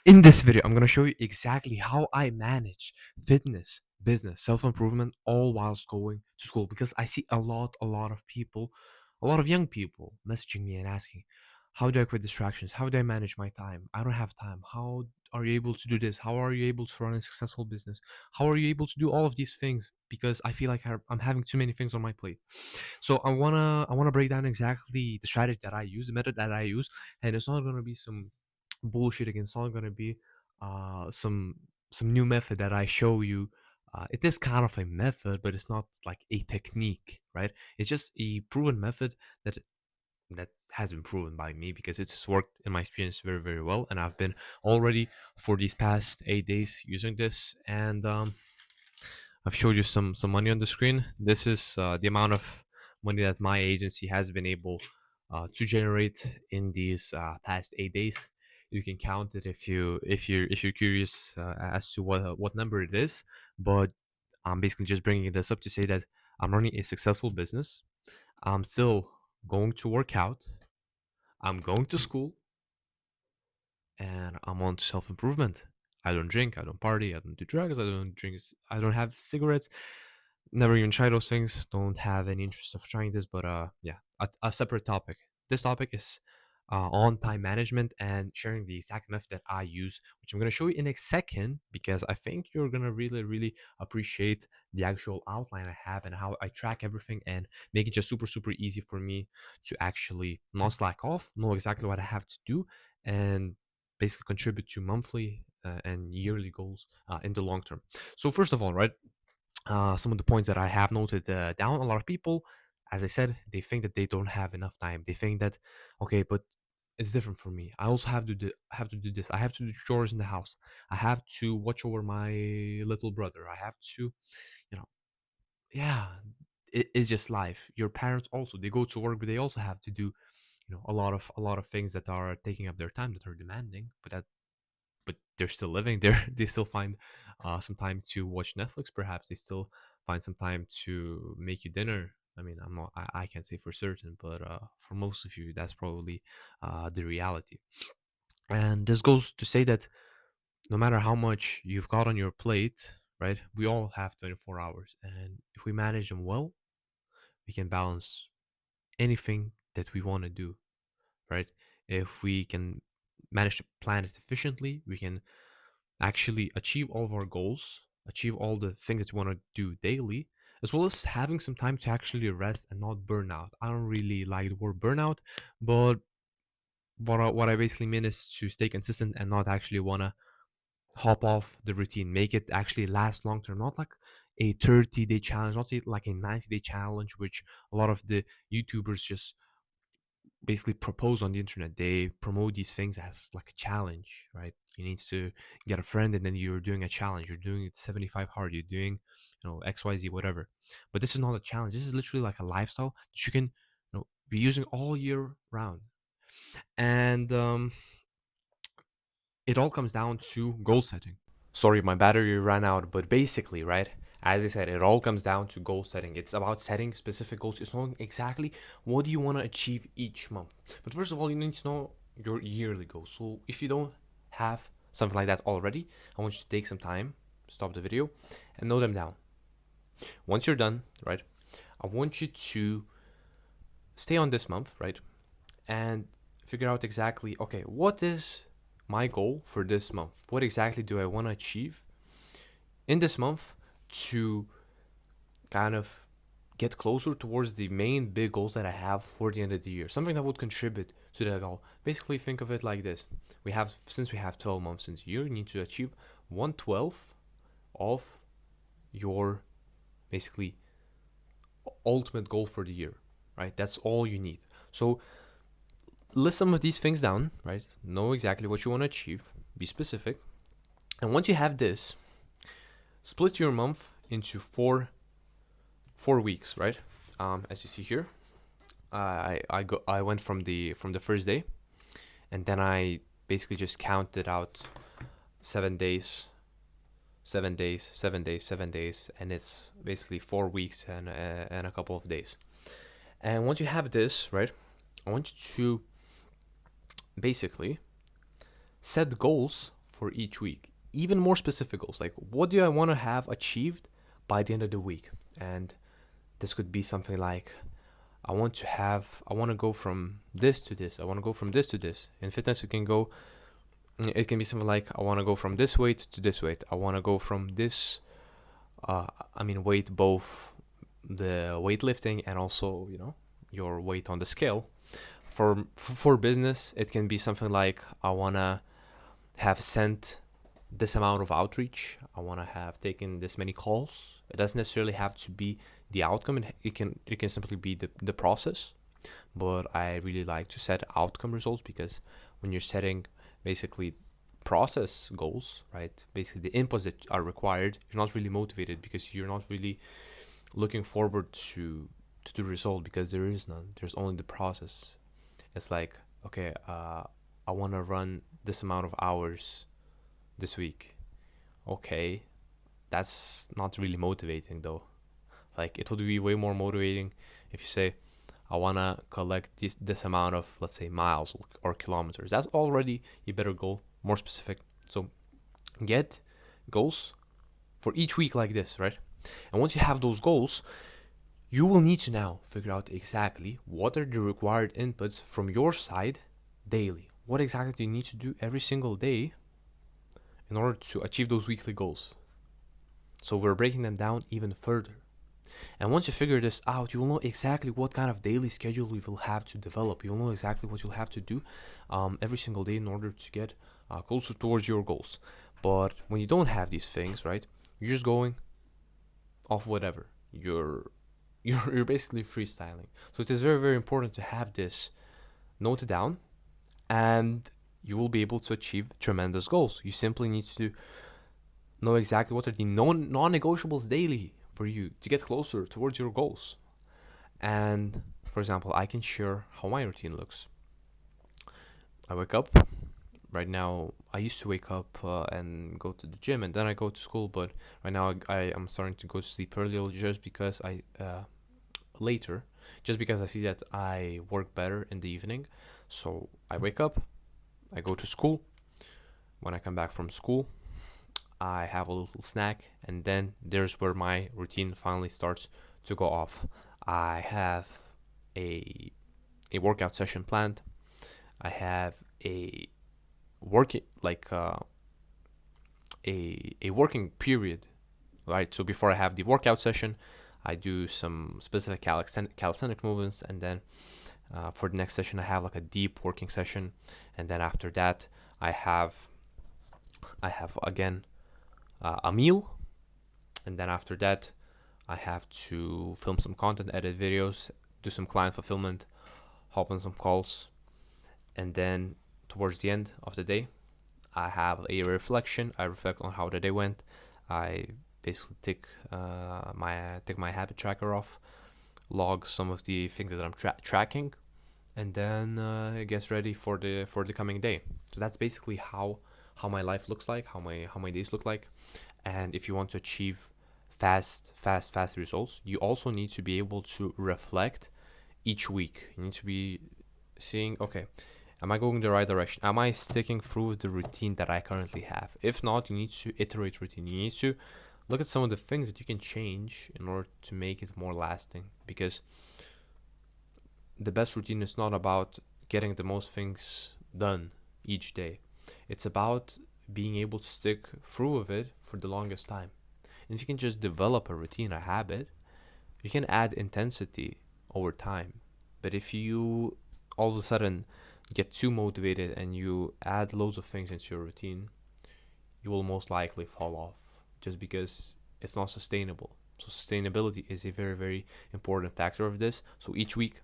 In this video, I'm going to show you exactly how I manage fitness, business, self-improvement, all whilst going to school, because I see a lot of people, a lot of young people messaging me and asking, how do I quit distractions? How do I manage my time? I don't have time. How are you able to do this? How are you able to run a successful business? How are you able to do all of these things? Because I feel like I'm having too many things on my plate. So I wanna break down exactly the strategy that I use, the method that I use, and it's not gonna be some bullshit again. It's not gonna be some new method that I show you. It is kind of a method, but it's not like a technique, right? It's just a proven method that has been proven by me because it has worked in my experience very very well, and I've been already for these past 8 days using this, and I've showed you some money on the screen. This is the amount of money that my agency has been able to generate in these past 8 days. You can count it if you're curious as to what number it is. But I'm basically just bringing this up to say that I'm running a successful business. I'm still going to work out. I'm going to school, and I'm on self improvement. I don't drink. I don't party. I don't do drugs. I don't drink. I don't have cigarettes. Never even try those things. Don't have any interest of trying this, but yeah, a separate topic. This topic is on time management and sharing the exact method that I use, which I'm gonna show you in a second because I think you're gonna really, really appreciate the actual outline I have and how I track everything and make it just super, super easy for me to actually not slack off, know exactly what I have to do, and basically contribute to monthly and yearly goals in the long term. So first of all, right, some of the points that I have noted down. A lot of people, as I said, they think that they don't have enough time. They think that, okay, but it's different for me. I also have to do this. I have to do chores in the house. I have to watch over my little brother. I have to, you know, yeah, it's just life. Your parents also they go to work, but they also have to do, a lot of things that are taking up their time that are demanding. But they're still living there. They still find some time to watch Netflix. Perhaps they still find some time to make you dinner. I mean, I can't say for certain, but for most of you, that's probably the reality. And this goes to say that no matter how much you've got on your plate, right? We all have 24 hours, and if we manage them well, we can balance anything that we want to do, right? If we can manage to plan it efficiently, we can actually achieve all of our goals, achieve all the things that you want to do daily, as well as having some time to actually rest and not burn out. I don't really like the word burnout, but what I basically mean is to stay consistent and not actually want to hop off the routine, make it actually last long term, not like a 30-day challenge, not like a 90-day challenge, which a lot of the YouTubers just basically propose on the internet. They promote these things as like a challenge, right? You need to get a friend and then you're doing a challenge. You're doing it 75 hard. You're doing, XYZ, whatever. But this is not a challenge. This is literally like a lifestyle that you can, be using all year round. And it all comes down to goal setting. Sorry, my battery ran out, but basically, right? As I said, it all comes down to goal setting. It's about setting specific goals. It's knowing exactly what do you want to achieve each month. But first of all, you need to know your yearly goals. So if you don't have something like that already, I want you to take some time, stop the video, and note them down. Once you're done, right, I want you to stay on this month, right, and figure out exactly, okay, what is my goal for this month? What exactly do I want to achieve in this month to kind of get closer towards the main big goals that I have for the end of the year. Something that would contribute to that goal. Basically, think of it like this: since we have 12 months in the year, you need to achieve 1/12 of your basically ultimate goal for the year, right? That's all you need. So list some of these things down, right? Know exactly what you want to achieve. Be specific, and once you have this, split your month into four weeks, right? As you see here, I went from the first day, and then I basically just counted out 7 days, 7 days, 7 days, 7 days, and it's basically 4 weeks and a couple of days. And once you have this, right, I want you to basically set goals for each week. Even more specific goals, like what do I want to have achieved by the end of the week? And this could be something like I want to go from this to this. I want to go from this to this. In fitness, it can be something like I want to go from this weight to this weight. I want to go from this, weight, both the weightlifting and also, your weight on the scale. For business, it can be something like I want to have sent this amount of outreach. I want to have taken this many calls. It doesn't necessarily have to be the outcome. It can simply be the process. But I really like to set outcome results, because when you're setting basically process goals, right? Basically the inputs that are required, you're not really motivated, because you're not really looking forward to the result, because there is none. There's only the process. It's like, okay, I want to run this amount of hours this week. Okay, that's not really motivating though. Like, it would be way more motivating if you say, I want to collect this amount of, let's say, miles or kilometers. That's already a better goal, more specific. So get goals for each week like this, right? And once you have those goals, you will need to now figure out exactly what are the required inputs from your side daily. What exactly do you need to do every single day in order to achieve those weekly goals? So we're breaking them down even further. And once you figure this out, you will know exactly what kind of daily schedule you will have to develop. You'll know exactly what you'll have to do every single day in order to get closer towards your goals. But when you don't have these things, right, you're just going off whatever. You're basically freestyling. So it is very, very important to have this noted down, and you will be able to achieve tremendous goals. You simply need to know exactly what are the non-negotiables daily for you to get closer towards your goals. And for example, I can share how my routine looks. I wake up. Right now, I used to wake up and go to the gym, and then I go to school. But right now, I am starting to go to sleep earlier, just because I see that I work better in the evening. So I wake up, I go to school. When I come back from school, I have a little snack, and then there's where my routine finally starts to go off. I have a workout session planned. I have a working a working period, right? So before I have the workout session, I do some specific calisthenic movements, and then for the next session I have like a deep working session, and then after that I have again a meal, and then after that I have to film some content, edit videos, do some client fulfillment, hop on some calls, and then towards the end of the day I have a reflection. I reflect on how the day went. I basically take my habit tracker off, log some of the things that I'm tracking, and then get ready for the coming day. So that's basically how my life looks like, how my days look like. And if you want to achieve fast results, you also need to be able to reflect each week. You need to be seeing, okay, am I going the right direction? Am I sticking through with the routine that I currently have? If not, you need to iterate routine. You need to look at some of the things that you can change in order to make it more lasting. Because the best routine is not about getting the most things done each day. It's about being able to stick through with it for the longest time. And if you can just develop a routine, a habit, you can add intensity over time. But if you all of a sudden get too motivated and you add loads of things into your routine, you will most likely fall off, just because it's not sustainable. So sustainability is a very, very important factor of this. So each week,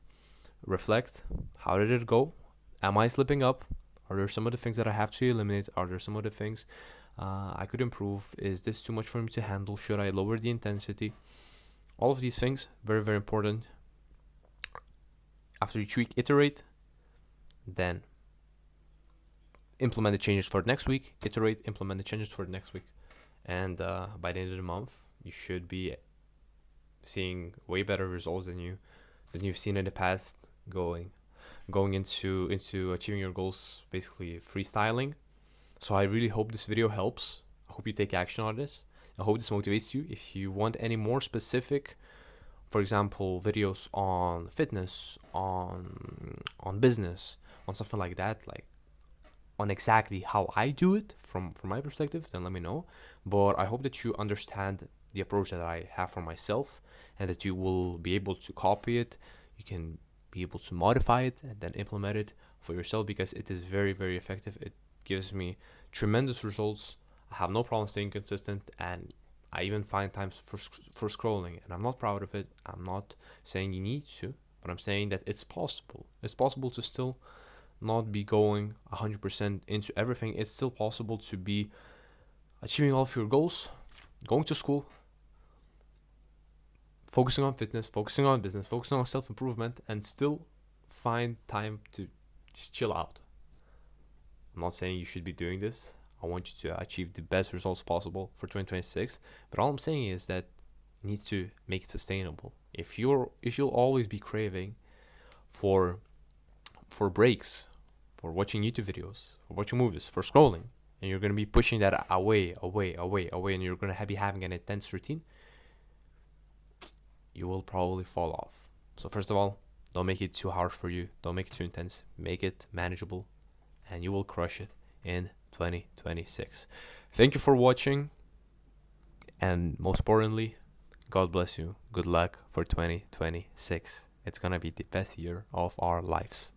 reflect, how did it go? Am I slipping up? Are there some of the things that I have to eliminate? Are there some of the things I could improve? Is this too much for me to handle? Should I lower the intensity? All of these things, very, very important. After each week, iterate, then implement the changes for the next week, iterate, implement the changes for the next week. And by the end of the month, you should be seeing way better results than you've seen in the past, going into achieving your goals, basically freestyling. So I really hope this video helps. I hope you take action on this. I hope this motivates you. If you want any more specific, for example, videos on fitness, on business, on something like that, like on exactly how I do it from my perspective, then let me know. But I hope that you understand the approach that I have for myself, and that you will be able to copy it. You can be able to modify it and then implement it for yourself, because it is very, very effective. It gives me tremendous results. I have no problem staying consistent, and I even find times for scrolling, and I'm not proud of it. I'm not saying you need to, but I'm saying that it's possible. It's possible to still not be going 100% into everything. It's still possible to be achieving all of your goals, going to school, focusing on fitness, focusing on business, focusing on self-improvement, and still find time to just chill out. I'm not saying you should be doing this. I want you to achieve the best results possible for 2026, but all I'm saying is that you need to make it sustainable. If you'll always be craving for breaks, for watching YouTube videos, for watching movies, for scrolling, and you're going to be pushing that away, and you're going to be having an intense routine, you will probably fall off. So first of all, don't make it too harsh for you. Don't make it too intense. Make it manageable, and you will crush it in 2026. Thank you for watching, and most importantly, God bless you. Good luck for 2026. It's gonna be the best year of our lives.